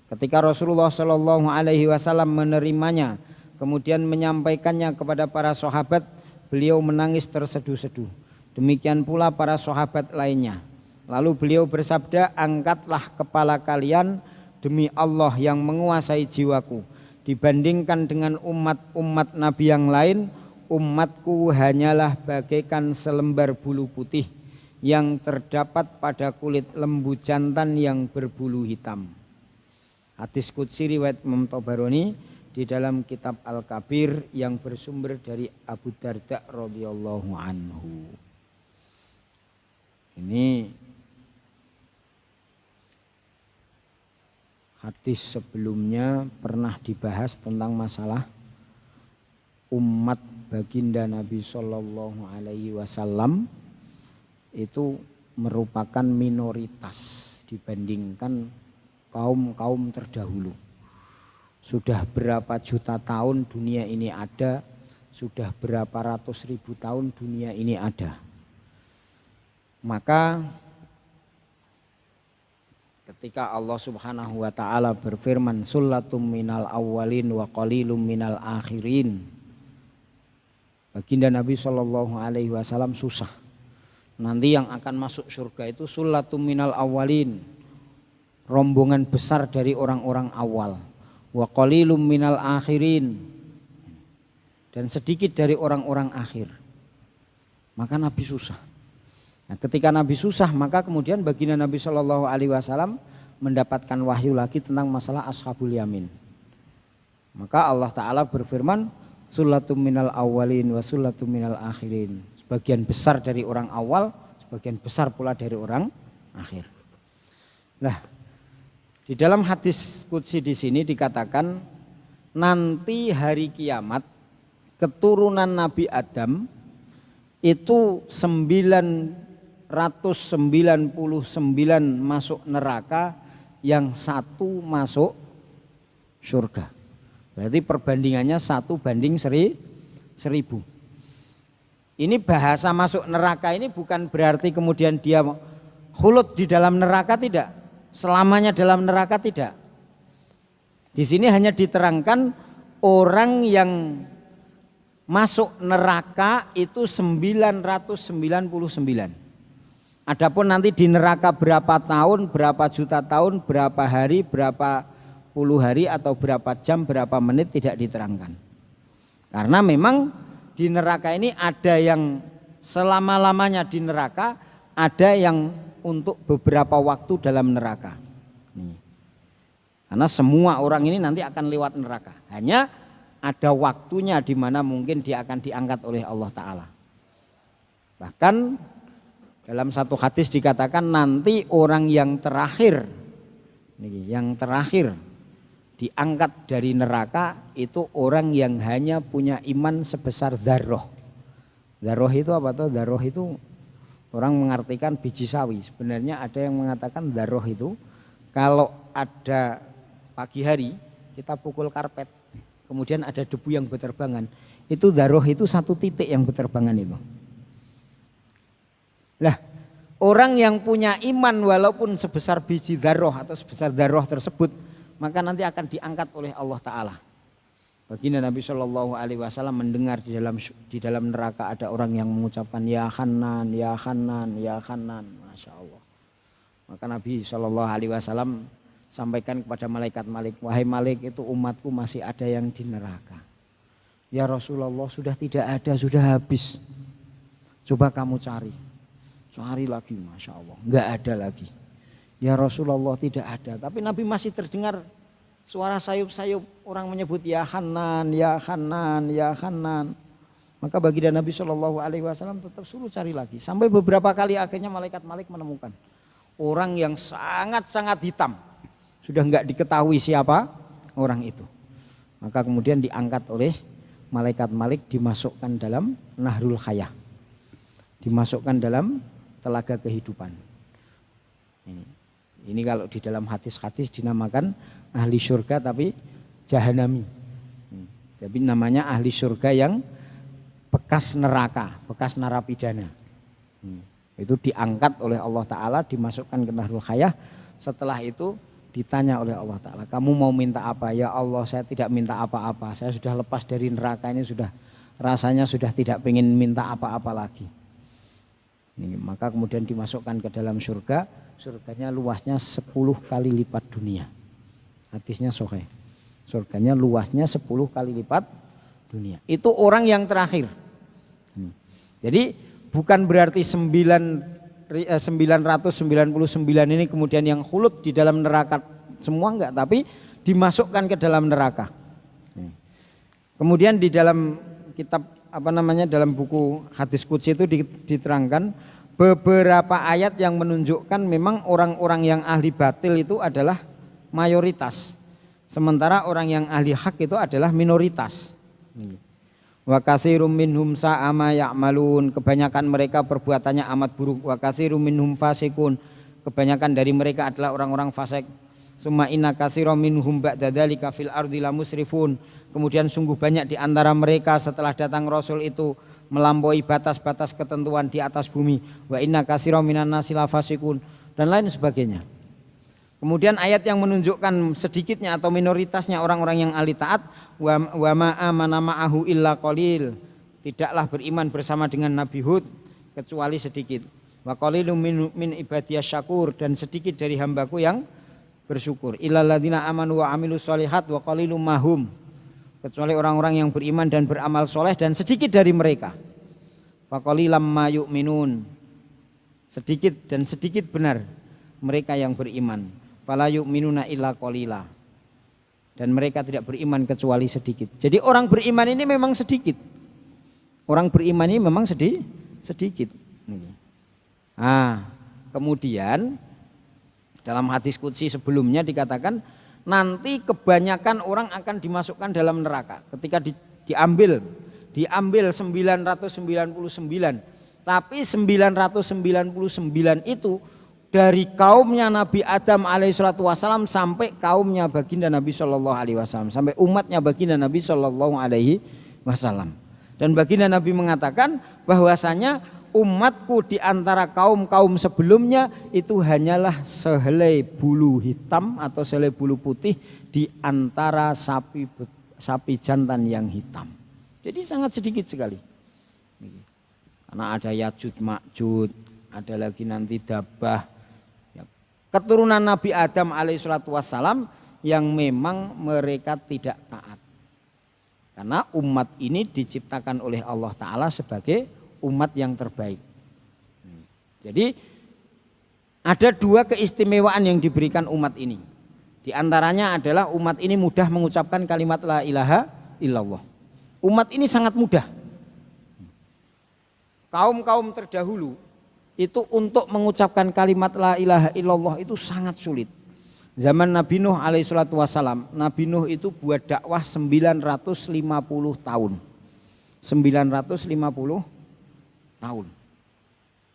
Ketika Rasulullah Shallallahu Alaihi Wasallam menerimanya, kemudian menyampaikannya kepada para sahabat, beliau menangis terseduh-seduh. Demikian pula para sahabat lainnya. Lalu beliau bersabda, angkatlah kepala kalian demi Allah yang menguasai jiwaku. Dibandingkan dengan umat-umat Nabi yang lain, umatku hanyalah bagaikan selembar bulu putih yang terdapat pada kulit lembu jantan yang berbulu hitam. Hadis qudsi riwayat Imam Tabrani di dalam kitab Al-Kabir yang bersumber dari Abu Darda radhiyallahu anhu. Ini hadis sebelumnya pernah dibahas tentang masalah umat baginda Nabi Sallallahu Alaihi Wasallam itu merupakan minoritas dibandingkan kaum-kaum terdahulu. Sudah berapa juta tahun dunia ini ada, sudah berapa ratus ribu tahun dunia ini ada. Maka ketika Allah Subhanahu wa taala berfirman sullatum minal awwalin wa qalilum minal akhirin, baginda Nabi Sallallahu Alaihi Wasallam susah. Nanti yang akan masuk surga itu sullatum minal awwalin, rombongan besar dari orang-orang awal, wa qalilum minal akhirin, dan sedikit dari orang-orang akhir. Maka Nabi susah. Nah, ketika Nabi susah, maka kemudian baginda Nabi Shallallahu Alaihi Wasallam mendapatkan wahyu lagi tentang masalah ashabul yamin. Maka Allah Taala berfirman, sullatum minal awwalin wa sullatum minal akhirin. Sebagian besar dari orang awal, sebagian besar pula dari orang akhir. Nah, di dalam hadis qudsi di sini dikatakan nanti hari kiamat keturunan Nabi Adam itu 999 masuk neraka, yang satu masuk surga. Berarti perbandingannya 1 banding 1000. Ini bahasa masuk neraka ini bukan berarti kemudian dia khulud di dalam neraka, tidak. Selamanya dalam neraka, tidak. Di sini hanya diterangkan orang yang masuk neraka itu 999. Adapun nanti di neraka berapa tahun, berapa juta tahun, berapa hari, berapa puluh hari atau berapa jam, berapa menit tidak diterangkan. Karena memang di neraka ini ada yang selama-lamanya di neraka, ada yang untuk beberapa waktu dalam neraka. Karena semua orang ini nanti akan lewat neraka. Hanya ada waktunya di mana mungkin dia akan diangkat oleh Allah Ta'ala. Bahkan dalam satu hadis dikatakan nanti orang yang terakhir diangkat dari neraka itu orang yang hanya punya iman sebesar dzarrah. Dzarrah itu apa tuh? Dzarrah itu orang mengartikan biji sawi. Sebenarnya ada yang mengatakan dzarrah itu kalau ada pagi hari kita pukul karpet, kemudian ada debu yang berterbangan, itu dzarrah itu satu titik yang berterbangan itu. Lah, orang yang punya iman walaupun sebesar biji dzarrah atau sebesar dzarrah tersebut, maka nanti akan diangkat oleh Allah Ta'ala. Baginda Nabi Shallallahu Alaihi Wasallam mendengar di dalam neraka ada orang yang mengucapkan ya Hanan, ya Hanan, ya Hanan, masya Allah. Maka Nabi Shallallahu Alaihi Wasallam sampaikan kepada malaikat Malik, wahai Malik, itu umatku masih ada yang di neraka. Ya Rasulullah, sudah tidak ada, sudah habis. Coba kamu cari. Cari lagi, masya Allah, nggak ada lagi. Ya Rasulullah, tidak ada. Tapi Nabi masih terdengar suara sayup-sayup orang menyebut ya Hanan, ya Hanan, ya Hanan. Maka baginda Nabi Shallallahu Alaihi Wasallam tetap suruh cari lagi. Sampai beberapa kali akhirnya malaikat Malik menemukan orang yang sangat-sangat hitam. Sudah nggak diketahui siapa orang itu. Maka kemudian diangkat oleh malaikat Malik, dimasukkan dalam Nahrul Hayah, dimasukkan dalam telaga kehidupan. Ini kalau di dalam hadis-hadis dinamakan ahli surga tapi jahanami. Jadi namanya ahli surga yang bekas neraka, bekas narapidana. Itu diangkat oleh Allah Ta'ala, dimasukkan ke Nahrul Hayah. Setelah itu ditanya oleh Allah Ta'ala, kamu mau minta apa? Ya Allah, saya tidak minta apa-apa. Saya sudah lepas dari neraka ini, sudah rasanya sudah tidak ingin minta apa-apa lagi. Maka kemudian dimasukkan ke dalam surga. Surganya luasnya 10 kali lipat dunia. Hadisnya sahih. Surganya luasnya 10 kali lipat dunia. Itu orang yang terakhir. Jadi bukan berarti 999 ini kemudian yang khulud di dalam neraka semua, enggak, tapi dimasukkan ke dalam neraka. Kemudian di dalam kitab dalam buku hadis qudsi itu diterangkan beberapa ayat yang menunjukkan memang orang-orang yang ahli batil itu adalah mayoritas, sementara orang yang ahli hak itu adalah minoritas. Wa katsirum minhum sa'a ma ya'malun, kebanyakan mereka perbuatannya amat buruk. Wa katsirum minhum fasikun, kebanyakan dari mereka adalah orang-orang fasik. Summa inna katsirum minhum ba'da dzalika fil ardi lamusrifun, kemudian sungguh banyak di antara mereka setelah datang Rasul itu melampaui batas-batas ketentuan di atas bumi. Wa inna katsiran minan nasi lafasikun, dan lain sebagainya. Kemudian ayat yang menunjukkan sedikitnya atau minoritasnya orang-orang yang ahli taat, wa ma amana ma'ahu illa qalil, tidaklah beriman bersama dengan Nabi Hud kecuali sedikit. Wa qalilum min ibadiyas syakur, dan sedikit dari hambaku yang bersyukur. Illal ladzina amanu wa amilus sholihat wa qalilum mahum, kecuali orang-orang yang beriman dan beramal soleh dan sedikit dari mereka. Faqalilam ma yu'minun, sedikit dan sedikit benar mereka yang beriman. Fala yu'minuna illa qalila, dan mereka tidak beriman kecuali sedikit. Jadi orang beriman ini memang sedikit. Orang beriman ini memang sedikit. Kemudian dalam hadis qudsi sebelumnya dikatakan nanti kebanyakan orang akan dimasukkan dalam neraka ketika diambil 999, tapi 999 itu dari kaumnya Nabi Adam alaihissalatu wassalam sampai kaumnya baginda Nabi sallallahu alaihi wasallam, sampai umatnya baginda Nabi sallallahu alaihi wasallam. Dan baginda Nabi mengatakan bahwasanya umatku di antara kaum-kaum sebelumnya itu hanyalah sehelai bulu hitam atau sehelai bulu putih di antara sapi jantan yang hitam. Jadi sangat sedikit sekali. Karena ada Ya'juj Ma'juj, ada lagi nanti Dabah, keturunan Nabi Adam alaihissalatu wassalam yang memang mereka tidak taat. Karena umat ini diciptakan oleh Allah Ta'ala sebagai umat yang terbaik. Jadi ada dua keistimewaan yang diberikan umat ini. Di antaranya adalah umat ini mudah mengucapkan kalimat la ilaha illallah. Umat ini sangat mudah. Kaum-kaum terdahulu itu untuk mengucapkan kalimat la ilaha illallah itu sangat sulit. Zaman Nabi Nuh alaihissalatu wassalam, Nabi Nuh itu buat dakwah 950 tahun. 950 tahun.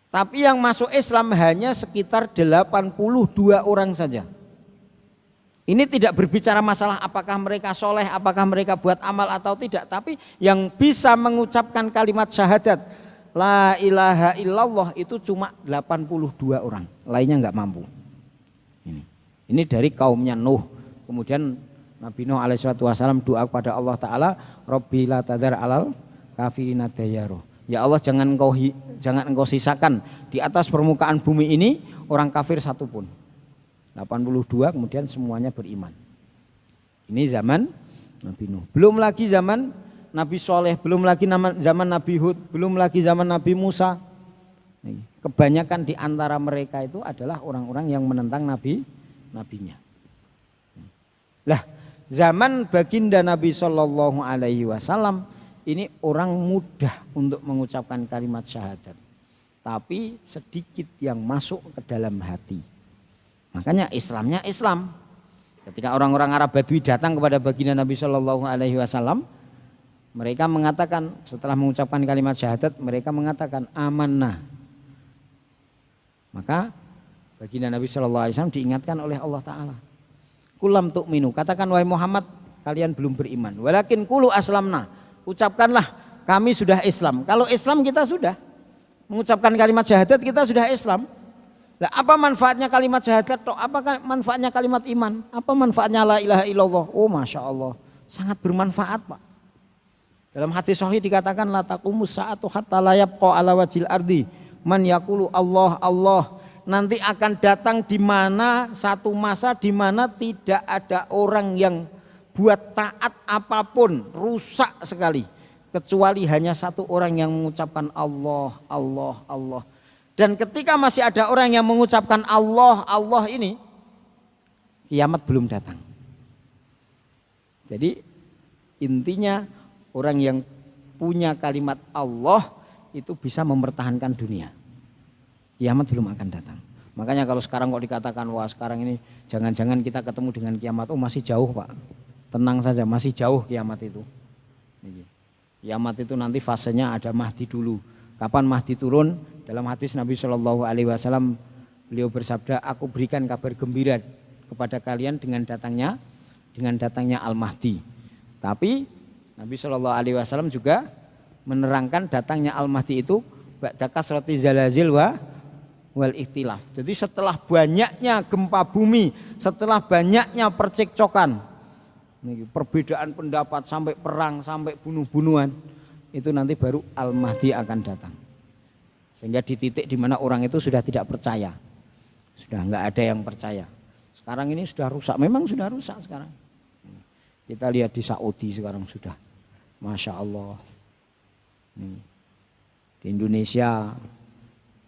Tapi yang masuk Islam hanya sekitar 82 orang saja. Ini tidak berbicara masalah apakah mereka soleh, apakah mereka buat amal atau tidak. Tapi yang bisa mengucapkan kalimat syahadat la ilaha illallah itu cuma 82 orang. Lainnya nggak mampu. Ini dari kaumnya Nuh. Kemudian Nabi Nuh alaihissalatu wassalam doa kepada Allah Ta'ala, Rabbi la tadhar alal kafirina dayyaru. Ya Allah, jangan engkau sisakan di atas permukaan bumi ini orang kafir satupun. 82 kemudian semuanya beriman. Ini zaman Nabi Nuh. Belum lagi zaman Nabi Soleh, belum lagi zaman Nabi Hud, belum lagi zaman Nabi Musa. Kebanyakan di antara mereka itu adalah orang-orang yang menentang nabinya. Lah, zaman baginda Nabi Shallallahu Alaihi Wasallam ini orang mudah untuk mengucapkan kalimat syahadat, tapi sedikit yang masuk ke dalam hati. Makanya Islamnya Islam. Ketika orang-orang Arab Badui datang kepada baginda Nabi Shallallahu Alaihi Wasallam, mereka mengatakan setelah mengucapkan kalimat syahadat, mereka mengatakan amanah. Maka baginda Nabi Shallallahu Alaihi Wasallam diingatkan oleh Allah Ta'ala, kulam tu'minu, katakan wahai Muhammad kalian belum beriman, walakin kulu aslamna, ucapkanlah kami sudah Islam. Kalau Islam kita sudah mengucapkan kalimat syahadat, kita sudah Islam. Nah, apa manfaatnya kalimat syahadat? Apa manfaatnya kalimat iman? Apa manfaatnya la ilaha illallah? Oh Masya Allah, sangat bermanfaat Pak. Dalam hadis sahih dikatakan la taqumus sa'atu hatta la yabqa ala wajil ardi man yaqulu Allah Allah. Nanti akan datang di mana satu masa di mana tidak ada orang yang buat taat apapun, rusak sekali, kecuali hanya satu orang yang mengucapkan Allah Allah Allah. Dan ketika masih ada orang yang mengucapkan Allah Allah ini, kiamat belum datang. Jadi intinya orang yang punya kalimat Allah itu bisa mempertahankan dunia. Kiamat belum akan datang. Makanya kalau sekarang kok dikatakan wah sekarang ini jangan-jangan kita ketemu dengan kiamat, oh masih jauh Pak. Tenang saja, masih jauh kiamat itu. Kiamat itu nanti fasenya ada Mahdi dulu. Kapan Mahdi turun? Dalam hadis Nabi Shallallahu Alaihi Wasallam beliau bersabda, aku berikan kabar gembira kepada kalian dengan datangnya Al-Mahdi. Tapi Nabi Shallallahu Alaihi Wasallam juga menerangkan datangnya Al-Mahdi itu ba'da kasrati zalazil wal ikhtilaf. Jadi setelah banyaknya gempa bumi, setelah banyaknya percekcokan, perbedaan pendapat sampai perang, sampai bunuh-bunuhan, itu nanti baru Al-Mahdi akan datang. Sehingga di titik di mana orang itu sudah tidak percaya, sudah enggak ada yang percaya. Sekarang ini sudah rusak, memang sudah rusak sekarang. Kita lihat di Saudi sekarang sudah, Masya Allah. Di Indonesia,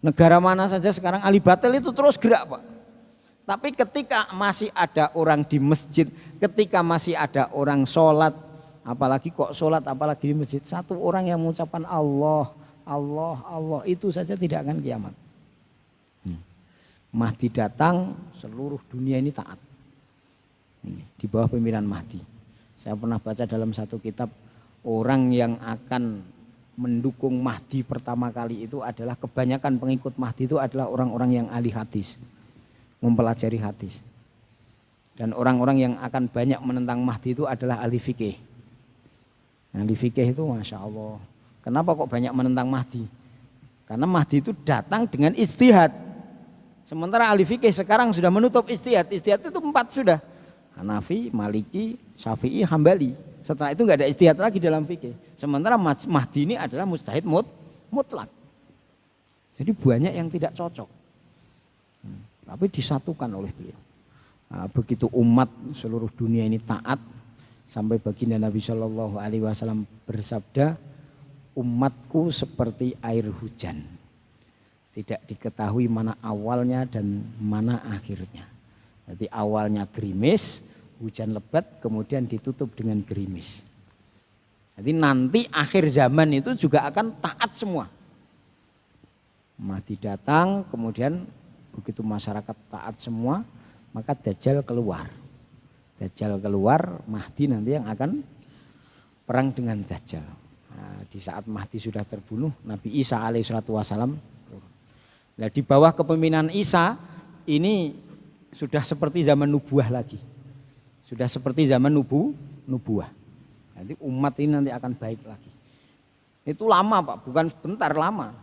negara mana saja sekarang ahli batil itu terus gerak Pak. Tapi ketika masih ada orang di masjid, ketika masih ada orang sholat, apalagi kok sholat, apalagi di masjid, satu orang yang mengucapkan Allah, Allah, Allah, itu saja tidak akan kiamat. Mahdi datang, seluruh dunia ini taat. Di bawah pimpinan Mahdi. Saya pernah baca dalam satu kitab, orang yang akan mendukung Mahdi pertama kali itu adalah kebanyakan pengikut Mahdi itu adalah orang-orang yang ahli hadis, mempelajari hadis. Dan orang-orang yang akan banyak menentang Mahdi itu adalah ahli fikih. Ahli fikih itu Masya Allah, Kenapa kok banyak menentang Mahdi? Karena Mahdi itu datang dengan ijtihad. Sementara ahli fikih sekarang sudah menutup ijtihad. Ijtihad itu 4 sudah. Hanafi, Maliki, Syafi'i, Hambali. Setelah itu nggak ada ijtihad lagi dalam fikih. Sementara Mahdi ini adalah mujtahid mutlak. Jadi banyak yang tidak cocok. Tapi disatukan oleh beliau. Nah, begitu umat seluruh dunia ini taat, sampai baginda Nabi Shallallahu Alaihi Wasallam bersabda, umatku seperti air hujan, tidak diketahui mana awalnya dan mana akhirnya. Jadi awalnya gerimis, hujan lebat, kemudian ditutup dengan gerimis. Jadi nanti akhir zaman itu juga akan taat semua. Mahdi datang, kemudian begitu masyarakat taat semua, maka Dajjal keluar. Dajjal keluar, Mahdi nanti yang akan perang dengan Dajjal. Nah, di saat Mahdi sudah terbunuh, Nabi Isa alaihissalam. Nah, di bawah kepemimpinan Isa ini sudah seperti zaman nubuah lagi. Sudah seperti zaman nubuah. Nanti umat ini nanti akan baik lagi. Itu lama Pak, bukan bentar, lama.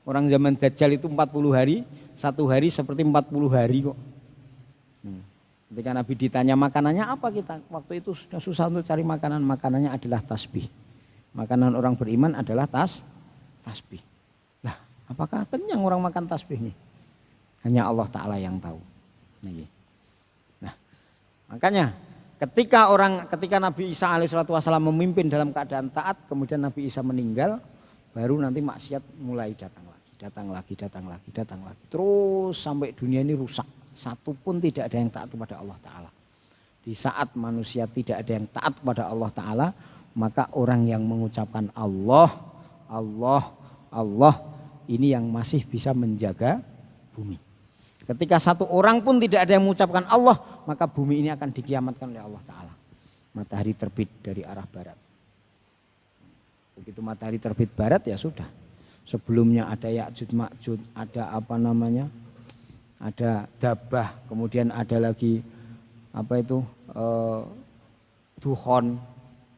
Orang zaman Dajjal itu 40 hari, 1 hari seperti 40 hari kok. Ketika Nabi ditanya makanannya apa, kita waktu itu sudah susah untuk cari makanan, makanannya adalah tasbih. Makanan orang beriman adalah tasbih. Nah, apakah kenyang orang makan tasbih ini? Hanya Allah Ta'ala yang tahu. Nah, makanya ketika Nabi Isa alaihissalam memimpin dalam keadaan taat, kemudian Nabi Isa meninggal, baru nanti maksiat mulai datang lagi. Terus sampai dunia ini rusak. Satu pun tidak ada yang taat kepada Allah Ta'ala. Di saat manusia tidak ada yang taat kepada Allah Ta'ala, maka orang yang mengucapkan Allah ini yang masih bisa menjaga bumi. Ketika satu orang pun tidak ada yang mengucapkan Allah, maka bumi ini akan dikiamatkan oleh Allah Ta'ala. Matahari terbit dari arah barat. Begitu matahari terbit barat ya sudah. Sebelumnya ada Ya'juj Ma'juj, ada ada Dabah, kemudian ada lagi Dukhon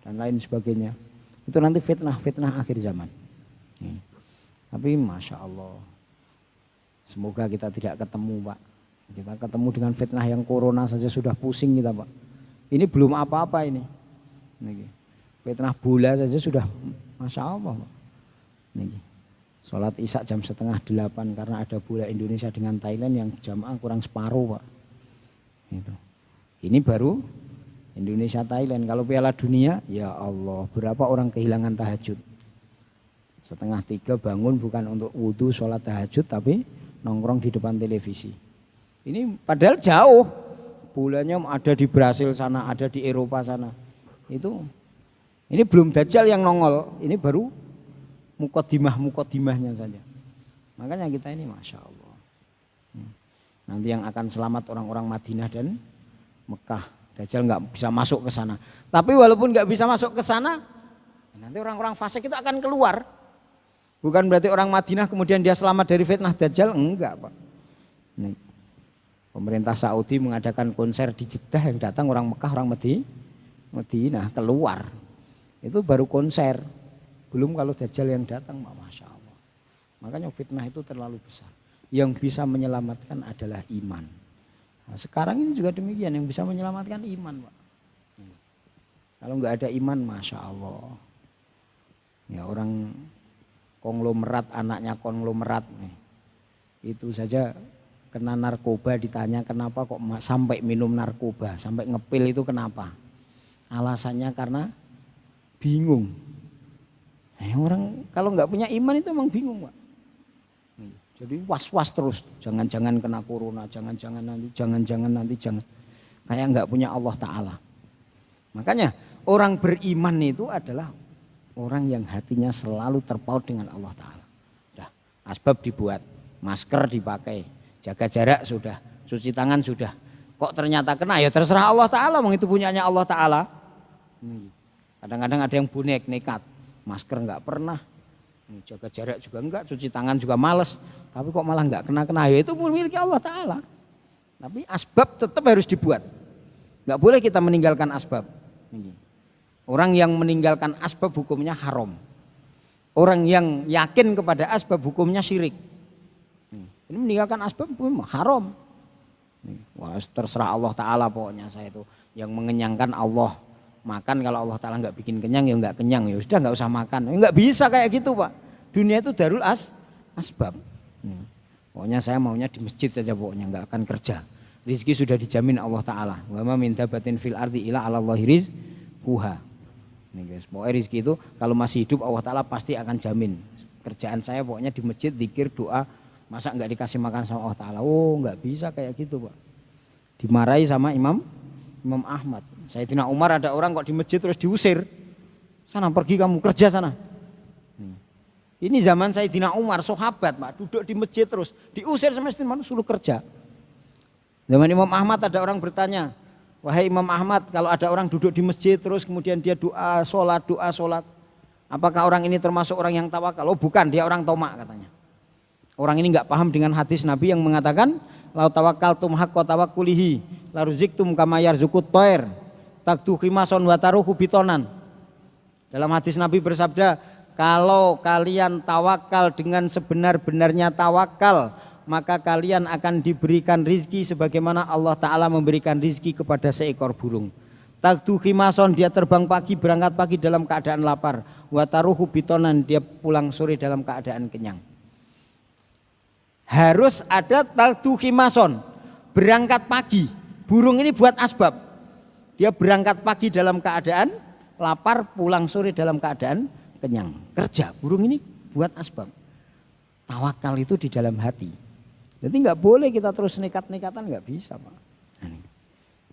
dan lain sebagainya. Itu nanti fitnah akhir zaman. Tapi Masya Allah, semoga kita tidak ketemu Pak. Kita ketemu dengan fitnah yang corona saja sudah pusing kita Pak. Ini belum apa-apa ini. Fitnah bola saja sudah Masya Allah Pak. Sholat Isya jam 7:30 karena ada bola Indonesia dengan Thailand yang jamaah kurang separuh Pak. Ini baru Indonesia Thailand. Kalau Piala Dunia ya Allah, berapa orang kehilangan tahajud. 2:30 bangun bukan untuk wudhu sholat tahajud, tapi nongkrong di depan televisi. Ini padahal jauh, bolanya ada di Brasil sana, ada di Eropa sana. Ini belum Dajjal yang nongol, ini baru mukodimahnya saja. Makanya kita ini Masya Allah. Nanti yang akan selamat orang-orang Madinah dan Mekah. Dajjal nggak bisa masuk ke sana. Tapi walaupun nggak bisa masuk ke sana, nanti orang-orang fasik itu akan keluar. Bukan berarti orang Madinah kemudian dia selamat dari fitnah Dajjal, enggak Pak. Pemerintah Saudi mengadakan konser di Jeddah, yang datang orang Mekah, orang Madinah keluar. Itu baru konser. Belum kalau Dajjal yang datang, Masya Allah. Makanya fitnah itu terlalu besar. Yang bisa menyelamatkan adalah iman. Nah, sekarang ini juga demikian, yang bisa menyelamatkan iman Pak. Kalau nggak ada iman, Masya Allah. Ya orang konglomerat, anaknya konglomerat. Itu saja kena narkoba, ditanya kenapa kok sampai minum narkoba, sampai ngepil itu kenapa? Alasannya karena bingung. Orang kalau nggak punya iman itu emang bingung Pak. Jadi was-was terus, jangan-jangan kena corona, jangan-jangan nanti, kayak nggak punya Allah Ta'ala. Makanya orang beriman itu adalah orang yang hatinya selalu terpaut dengan Allah Ta'ala. Sudah, asbab dibuat, masker dipakai, jaga jarak sudah, cuci tangan sudah. Kok ternyata kena, ya terserah Allah Ta'ala, itu punyanya Allah Ta'ala. Kadang-kadang ada yang bonek, nekat. Masker nggak pernah, jaga jarak juga enggak, cuci tangan juga males, tapi kok malah nggak kena, ya itu milik Allah Ta'ala. Tapi asbab tetap harus dibuat, nggak boleh kita meninggalkan asbab. Orang yang meninggalkan asbab hukumnya haram. Orang yang yakin kepada asbab hukumnya syirik. Ini meninggalkan asbab haram. Wah, terserah Allah Ta'ala pokoknya saya itu yang mengenyangkan Allah. Makan kalau Allah Ta'ala nggak bikin kenyang ya nggak kenyang, ya sudah nggak usah makan. Nggak bisa kayak gitu Pak. Dunia itu darul asbab. Pokoknya saya maunya di masjid saja, pokoknya nggak akan kerja. Rizki sudah dijamin Allah Ta'ala. Wa ma min dabatin fil ardi illa 'alallahi rizquha. Nih guys, pokoknya rizki itu kalau masih hidup Allah Ta'ala pasti akan jamin. Kerjaan saya pokoknya di masjid, zikir, doa. Masa nggak dikasih makan sama Allah Ta'ala? Oh nggak bisa kayak gitu Pak. Dimarahi sama Imam Ahmad. Sayyidina Umar ada orang kok di masjid terus diusir. Sana pergi kamu kerja sana. Ini zaman Sayyidina Umar, sahabat Pak, duduk di masjid terus diusir sama Sayyidina Umar, suruh kerja. Zaman Imam Ahmad ada orang bertanya, wahai Imam Ahmad, kalau ada orang duduk di masjid terus kemudian dia doa sholat, apakah orang ini termasuk orang yang tawakal? Oh bukan, dia orang tomak katanya. Orang ini nggak paham dengan hadis Nabi yang mengatakan, lau tawakkaltum haqqa tawakkulihi la ruziktum kama yarzuqut thair takdu khimason wa taruhu bitonan. Dalam hadis Nabi bersabda, kalau kalian tawakal dengan sebenar-benarnya tawakal, maka kalian akan diberikan rizki sebagaimana Allah Ta'ala memberikan rizki kepada seekor burung. Takdu khimason, dia terbang pagi, berangkat pagi dalam keadaan lapar. Wa taruhu bitonan, dia pulang sore dalam keadaan kenyang. Harus ada takdu khimason, berangkat pagi. Burung ini buat asbab. Dia berangkat pagi dalam keadaan lapar, pulang sore dalam keadaan kenyang. Kerja, burung ini buat asbab. Tawakal itu di dalam hati. Jadi nggak boleh kita terus nekat-nekatan, nggak bisa Pak.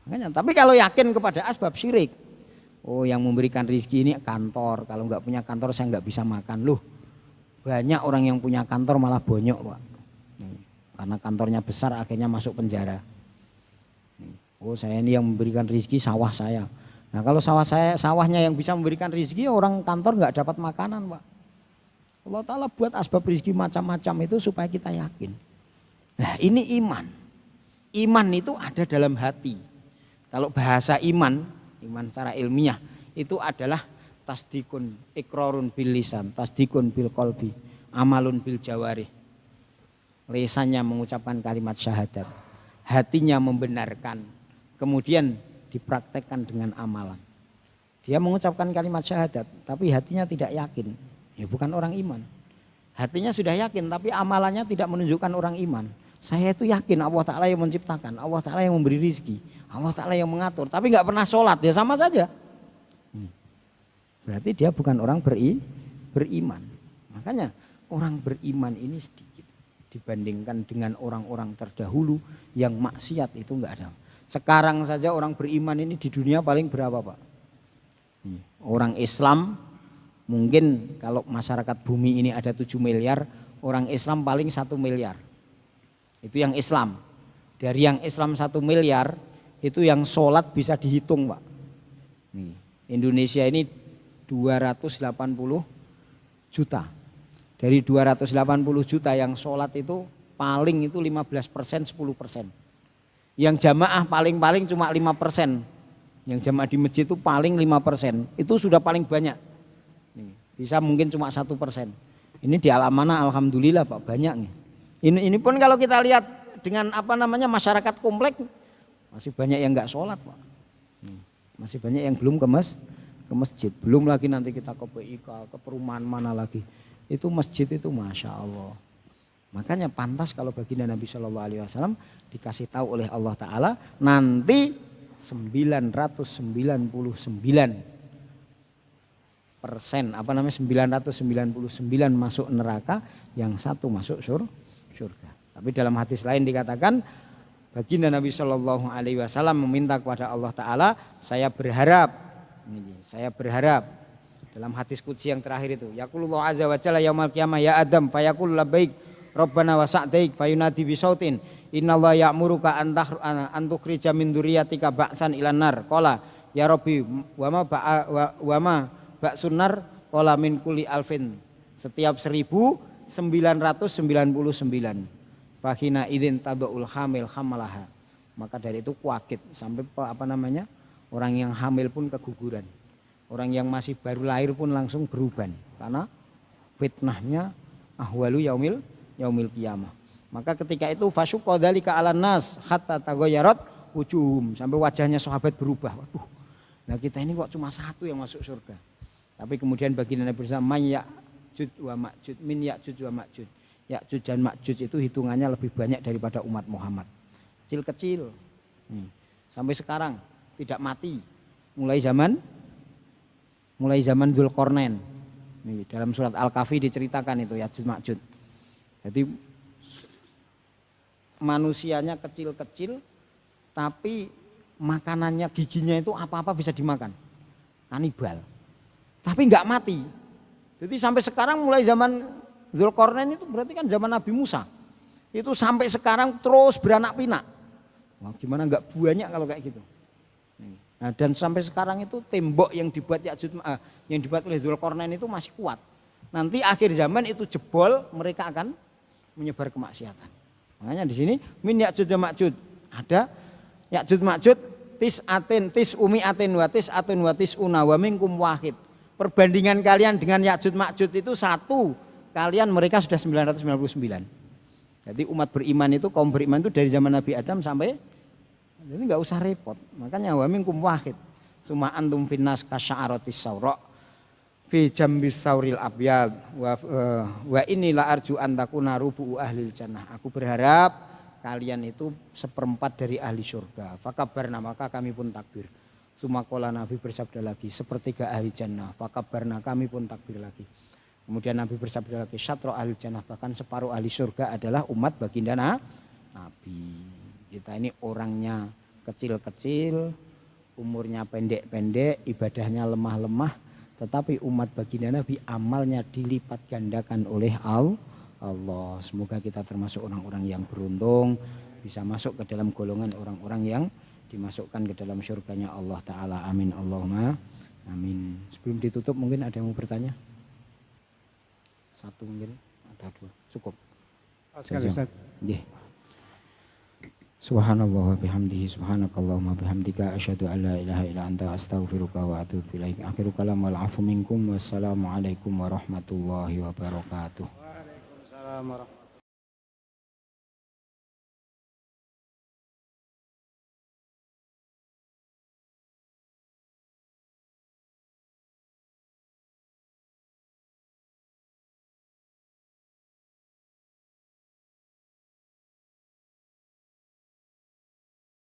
Makanya, tapi kalau yakin kepada asbab syirik. Oh yang memberikan rezeki ini kantor, kalau nggak punya kantor saya nggak bisa makan. Loh banyak orang yang punya kantor malah bonyok Pak. Karena kantornya besar akhirnya masuk penjara. Oh saya ini yang memberikan rezeki sawah saya. Nah kalau sawahnya yang bisa memberikan rezeki, orang kantor nggak dapat makanan Pak. Allah Ta'ala buat asbab rezeki macam-macam itu supaya kita yakin. Nah ini iman. Iman itu ada dalam hati. Kalau bahasa iman secara ilmiah itu adalah tasdikun ikrarun bil lisan, tasdikun bil qalbi, amalun bil jawarih. Lisannya mengucapkan kalimat syahadat, hatinya membenarkan, kemudian dipraktekkan dengan amalan. Dia mengucapkan kalimat syahadat, tapi hatinya tidak yakin. Ya bukan orang iman. Hatinya sudah yakin, tapi amalannya tidak menunjukkan orang iman. Saya itu yakin Allah Ta'ala yang menciptakan, Allah Ta'ala yang memberi rizki, Allah Ta'ala yang mengatur, tapi nggak pernah sholat, ya sama saja. Berarti dia bukan orang beriman. Makanya orang beriman ini sedikit dibandingkan dengan orang-orang terdahulu yang maksiat itu enggak ada. Sekarang saja orang beriman ini di dunia paling berapa Pak? Orang Islam mungkin kalau masyarakat bumi ini ada 7 miliar, orang Islam paling 1 miliar. Itu yang Islam. Dari yang Islam 1 miliar itu yang sholat bisa dihitung Pak. Indonesia ini 280 juta. Dari 280 juta yang sholat itu paling itu 15%, 10%. Yang jamaah paling-paling cuma 5%. Yang jamaah di masjid itu paling 5%. Itu sudah paling banyak. Bisa mungkin cuma 1%. Ini di alam mana alhamdulillah Pak banyak nih. Ini pun kalau kita lihat dengan masyarakat komplek masih banyak yang nggak sholat Pak. Masih banyak yang belum ke masjid. Belum lagi nanti kita ke PIK, ke perumahan mana lagi. Itu masjid itu Masya Allah. Makanya pantas kalau baginda Nabi Shallallahu Alaihi Wasallam dikasih tahu oleh Allah Ta'ala nanti 999% 999 masuk neraka, yang satu masuk surga. Tapi dalam hadis lain dikatakan baginda Nabi Shallallahu Alaihi Wasallam meminta kepada Allah Ta'ala, saya berharap dalam hadis qudsi yang terakhir itu, yaqulullahu azza wa jalla yaumal qiyamah ya Adam fayaqul labbaik rabbana wa sa'daik fayunadi bi sautin innallaha ya'muruka an tukhrija min dzurriyyatika ba'san ilan nar qala ya rabbi wa ma ba'sun nar qala min kulli alfin, setiap 1999 fahina idzin tadul hamil hamalaha. Maka dari itu kuakit sampai orang yang hamil pun keguguran. Orang yang masih baru lahir pun langsung beruban karena fitnahnya ahwalu yaumil qiyamah. Maka ketika itu fasyuqa dzalika 'alan nas hatta taghayyarat wujuhum, sampai wajahnya sahabat berubah. Waduh. Nah, kita ini kok cuma satu yang masuk surga. Tapi kemudian baginda Nabi bersama Ya'juj wa Ma'juj min Ya'juj wa Ma'juj. Ya'juj dan Ma'juj itu hitungannya lebih banyak daripada umat Muhammad. Kecil-kecil. Sampai sekarang tidak mati. Mulai zaman Dzulqarnain. Nih, dalam surat Al-Kahfi diceritakan itu Ya'juj Ma'juj. Jadi manusianya kecil-kecil tapi makanannya, giginya itu apa-apa bisa dimakan. Kanibal. Tapi enggak mati. Jadi sampai sekarang mulai zaman Dzulqarnain itu berarti kan zaman Nabi Musa. Itu sampai sekarang terus beranak pinak. Wah, gimana enggak banyak kalau kayak gitu. Nah, dan sampai sekarang itu tembok yang dibuat yang dibuat oleh Dzulqarnain itu masih kuat. Nanti akhir zaman itu jebol, mereka akan menyebar kemaksiatan. Makanya di sini min Ya'juj wa Ma'juj. Ada Ya'juj Ma'juj tis'umi'atin wa tis'una wa minkum wahid. Perbandingan kalian dengan Ya'juj Ma'juj itu satu, kalian mereka sudah 999. Jadi umat beriman itu, kaum beriman itu dari zaman Nabi Adam sampai, jadi enggak usah repot. Makanya wa minkum wahid. Suma antum finnas kasya'aratis sawra fi jambis sauril abyad wa inilah arju antakuna rubu'u ahlil jannah. Aku berharap kalian itu seperempat dari ahli surga. Fakabarna, maka kami pun takbir. Sumakola, Nabi bersabda lagi, sepertiga ahli jannah. Fakabarna, kami pun takbir lagi. Kemudian Nabi bersabda lagi, syatro ahli jannah, bahkan separuh ahli surga adalah umat baginda Nabi. Kita ini orangnya kecil-kecil, umurnya pendek-pendek, ibadahnya lemah-lemah. Tetapi umat baginda Nabi amalnya dilipat gandakan oleh Allah. Semoga kita termasuk orang-orang yang beruntung, bisa masuk ke dalam golongan orang-orang yang dimasukkan ke dalam surganya Allah Ta'ala. Amin Allahumma amin. Sebelum ditutup mungkin ada yang mau bertanya? Satu mungkin atau dua, cukup. Sekali Ustaz. Yeah. Subhanallah wa bihamdihi subhanakallahumma bihamdika asyhadu an la ilaha illa anta astaghfiruka wa atubu ilaik. Akhiru kalam wal afu minkum wassalamu alaikum warahmatullahi wabarakatuh. Waalaikumsalam warahmatullahi wabarakatuh.